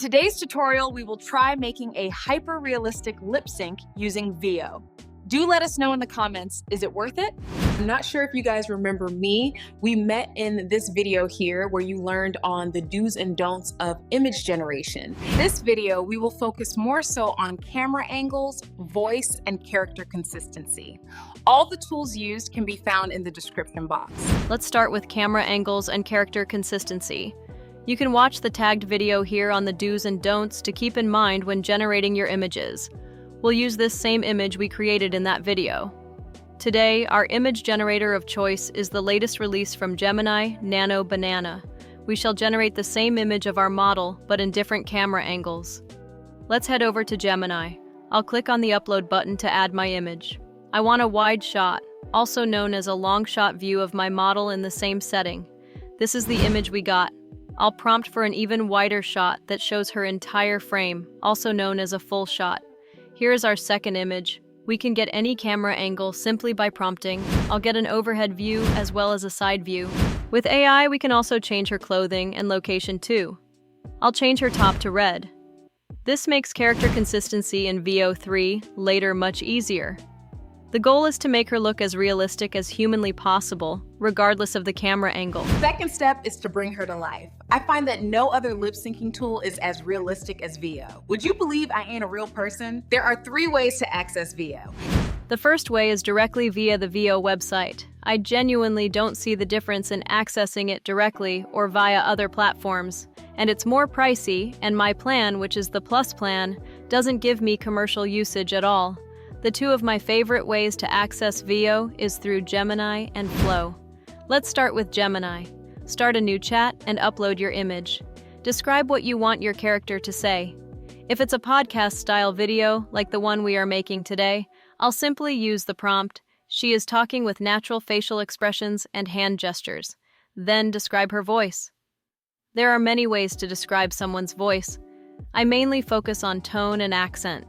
Today's tutorial, we will try making a hyper-realistic lip sync using Veo. Do let us know in the comments, is it worth it? I'm not sure if you guys remember me. We met in this video here where you learned on the do's and don'ts of image generation. This video, we will focus more so on camera angles, voice, and character consistency. All the tools used can be found in the description box. Let's start with camera angles and character consistency. You can watch the tagged video here on the do's and don'ts to keep in mind when generating your images. We'll use this same image we created in that video. Today, our image generator of choice is the latest release from Gemini Nano Banana. We shall generate the same image of our model, but in different camera angles. Let's head over to Gemini. I'll click on the upload button to add my image. I want a wide shot, also known as a long shot view of my model in the same setting. This is the image we got. I'll prompt for an even wider shot that shows her entire frame, also known as a full shot. Here is our second image. We can get any camera angle simply by prompting. I'll get an overhead view as well as a side view. With AI, we can also change her clothing and location too. I'll change her top to red. This makes character consistency in Veo 3 later much easier. The goal is to make her look as realistic as humanly possible, regardless of the camera angle. Second step is to bring her to life. I find that no other lip syncing tool is as realistic as Veo. Would you believe I ain't a real person? There are 3 ways to access Veo. The first way is directly via the Veo website. I genuinely don't see the difference in accessing it directly or via other platforms. And it's more pricey, and my plan, which is the Plus plan, doesn't give me commercial usage at all. The 2 of my favorite ways to access Veo is through Gemini and Flow. Let's start with Gemini. Start a new chat and upload your image. Describe what you want your character to say. If it's a podcast-style video, like the one we are making today, I'll simply use the prompt, "She is talking with natural facial expressions and hand gestures." Then describe her voice. There are many ways to describe someone's voice. I mainly focus on tone and accent.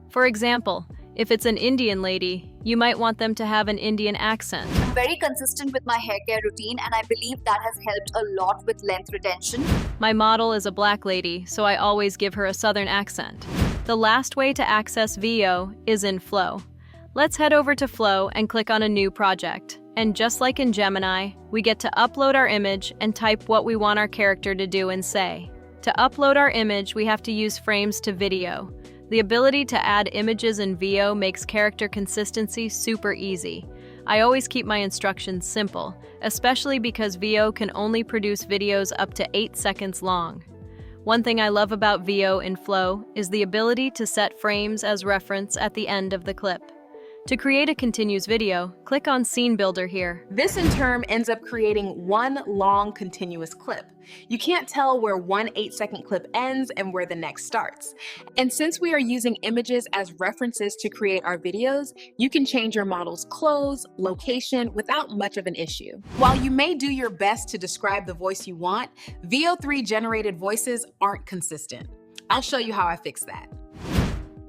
For example, if it's an Indian lady, you might want them to have an Indian accent. I'm very consistent with my hair care routine, and I believe that has helped a lot with length retention. My model is a black lady, so I always give her a southern accent. The last way to access Veo is in Flow. Let's head over to Flow and click on a new project. And just like in Gemini, we get to upload our image and type what we want our character to do and say. To upload our image, we have to use frames to video. The ability to add images in Veo makes character consistency super easy. I always keep my instructions simple, especially because Veo can only produce videos up to 8 seconds long. One thing I love about Veo in Flow is the ability to set frames as reference at the end of the clip. To create a continuous video, click on Scene Builder here. This in turn ends up creating one long continuous clip. You can't tell where one 8-second clip ends and where the next starts. And since we are using images as references to create our videos, you can change your model's clothes, location without much of an issue. While you may do your best to describe the voice you want, Veo 3 generated voices aren't consistent. I'll show you how I fix that.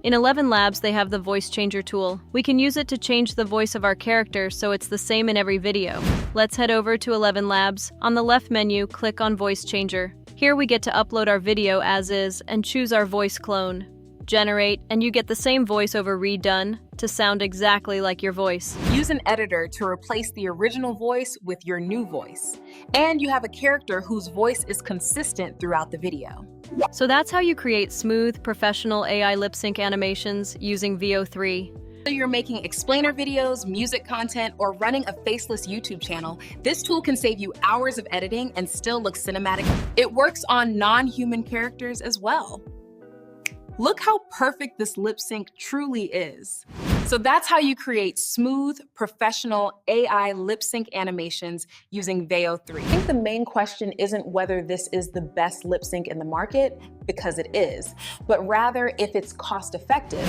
In ElevenLabs, they have the voice changer tool. We can use it to change the voice of our character so it's the same in every video. Let's head over to ElevenLabs. On the left menu, click on Voice Changer. Here we get to upload our video as is and choose our voice clone. Generate, and you get the same voiceover redone to sound exactly like your voice. Use an editor to replace the original voice with your new voice. And you have a character whose voice is consistent throughout the video. So that's how you create smooth, professional AI lip sync animations using Veo 3. Whether you're making explainer videos, music content, or running a faceless YouTube channel, this tool can save you hours of editing and still look cinematic. It works on non-human characters as well. Look how perfect this lip sync truly is. So that's how you create smooth, professional AI lip sync animations using Veo 3. I think the main question isn't whether this is the best lip sync in the market, because it is, but rather if it's cost effective.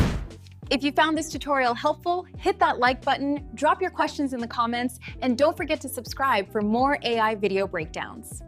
If you found this tutorial helpful, hit that like button, drop your questions in the comments, and don't forget to subscribe for more AI video breakdowns.